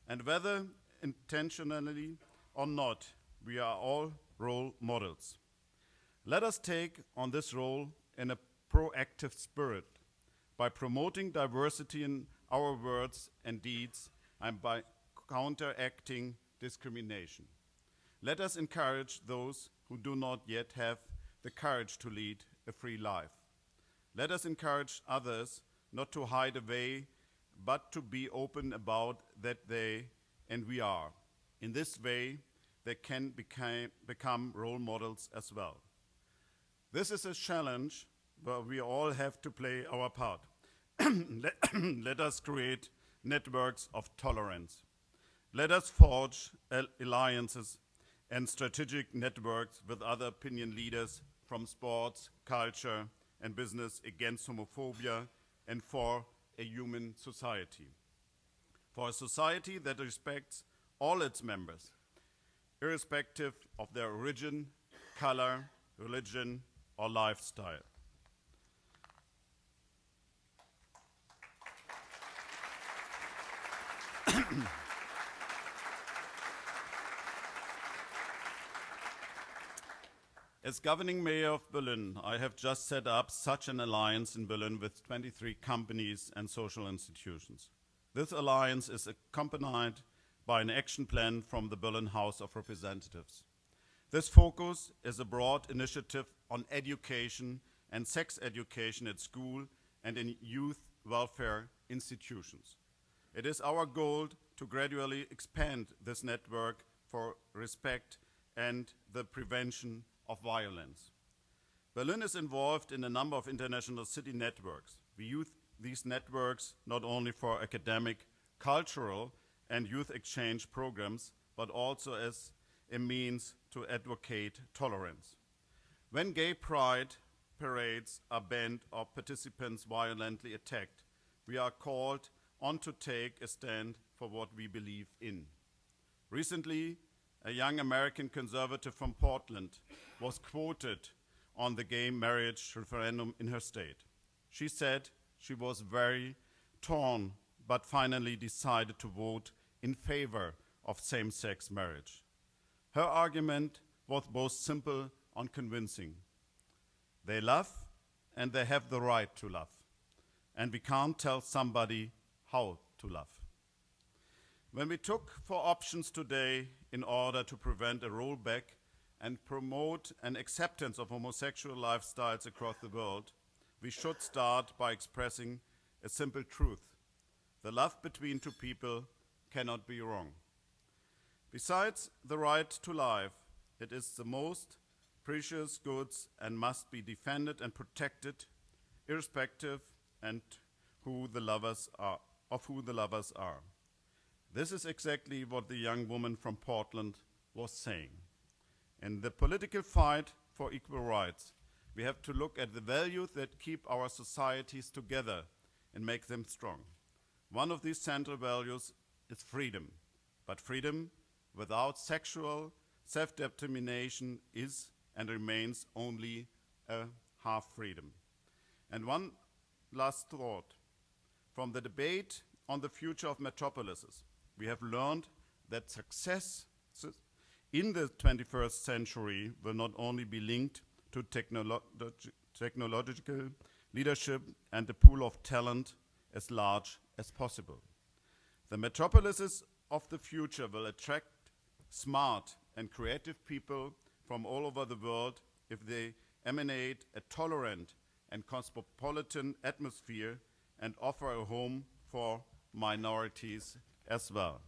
And whether intentionally or not, we are all role models. Let us take on this role in a proactive spirit by promoting diversity in our words and deeds and by counteracting discrimination. Let us encourage those who do not yet have the courage to lead a free life. Let us encourage others not to hide away, but to be open about that they and we are. In this way, they can become role models as well. This is a challenge where we all have to play our part. Let us create networks of tolerance. Let us forge alliances and strategic networks with other opinion leaders from sports, culture, and business against homophobia and for a human society. For a society that respects all its members, irrespective of their origin, color, religion, or lifestyle. As governing mayor of Berlin, I have just set up such an alliance in Berlin with 23 companies and social institutions. This alliance is accompanied by an action plan from the Berlin House of Representatives. This focus is a broad initiative on education and sex education at school and in youth welfare institutions. It is our goal to gradually expand this network for respect and the prevention of violence. Berlin is involved in a number of international city networks. We use these networks not only for academic, cultural, and youth exchange programs, but also as a means to advocate tolerance. When gay pride parades are banned or participants violently attacked, we are called on to take a stand for what we believe in. Recently, a young American conservative from Portland was quoted on the gay marriage referendum in her state. She said she was very torn, but finally decided to vote in favor of same-sex marriage. Her argument was both simple and convincing. They love and they have the right to love. And we can't tell somebody how to love. When we took for options today in order to prevent a rollback and promote an acceptance of homosexual lifestyles across the world, we should start by expressing a simple truth. The love between two people cannot be wrong. Besides the right to life, it is the most precious goods and must be defended and protected, irrespective of who the lovers are. This is exactly what the young woman from Portland was saying. In the political fight for equal rights, we have to look at the values that keep our societies together and make them strong. One of these central values is freedom. But freedom without sexual self-determination is and remains only a half freedom. And one last thought. From the debate on the future of metropolises, we have learned that success in the 21st century will not only be linked to technological leadership and a pool of talent as large as possible. The metropolises of the future will attract smart and creative people from all over the world if they emanate a tolerant and cosmopolitan atmosphere and offer a home for minorities as well.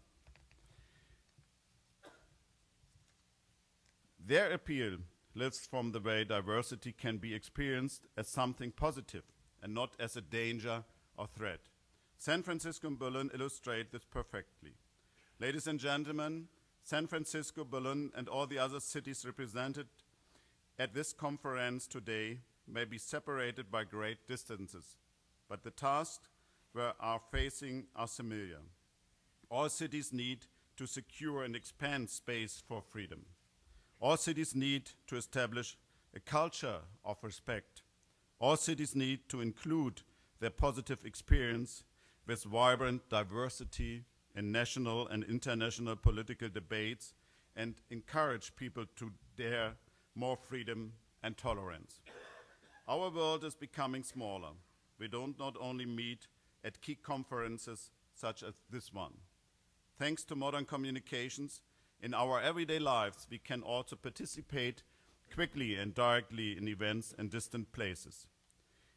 Their appeal lives from the way diversity can be experienced as something positive and not as a danger or threat. San Francisco and Berlin illustrate this perfectly. Ladies and gentlemen, San Francisco, Berlin, and all the other cities represented at this conference today may be separated by great distances, but the tasks we are facing are similar. All cities need to secure and expand space for freedom. All cities need to establish a culture of respect. All cities need to include their positive experience with vibrant diversity in national and international political debates and encourage people to dare more freedom and tolerance. Our world is becoming smaller. We don't not only meet at key conferences such as this one. Thanks to modern communications, in our everyday lives, we can also participate quickly and directly in events in distant places.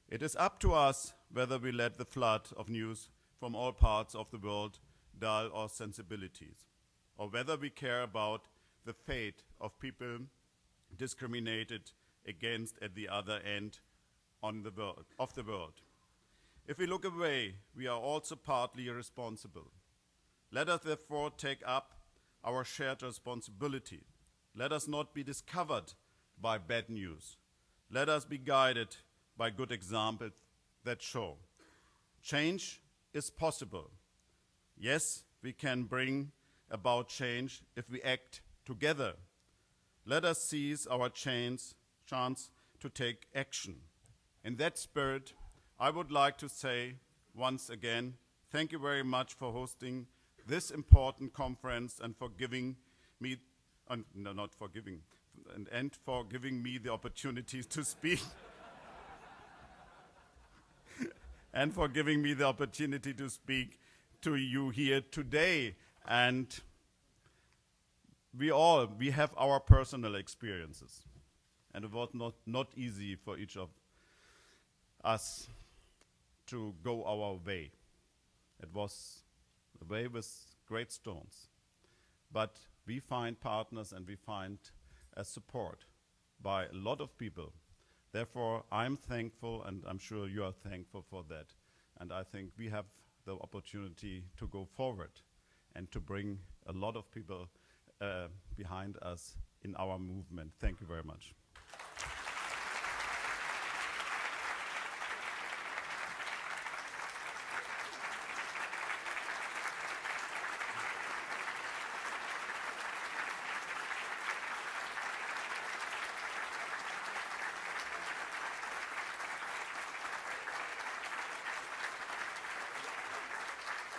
It is up to us whether we let the flood of news from all parts of the world dull our sensibilities, or whether we care about the fate of people discriminated against at the other end of the world. If we look away, we are also partly responsible. Let us therefore take up our shared responsibility. Let us not be discovered by bad news. Let us be guided by good examples that show change is possible. Yes, we can bring about change if we act together. Let us seize our chance to take action. In that spirit, I would like to say once again, thank you very much for hosting this important conference and for giving me, and for giving me the opportunity to speak. And for giving me the opportunity to speak to you here today. And we have our personal experiences. And it was not easy for each of us to go our way. It was a way with great storms. But we find partners and we find support by a lot of people. Therefore, I'm thankful, and I'm sure you are thankful for that. And I think we have the opportunity to go forward and to bring a lot of people behind us in our movement. Thank you very much.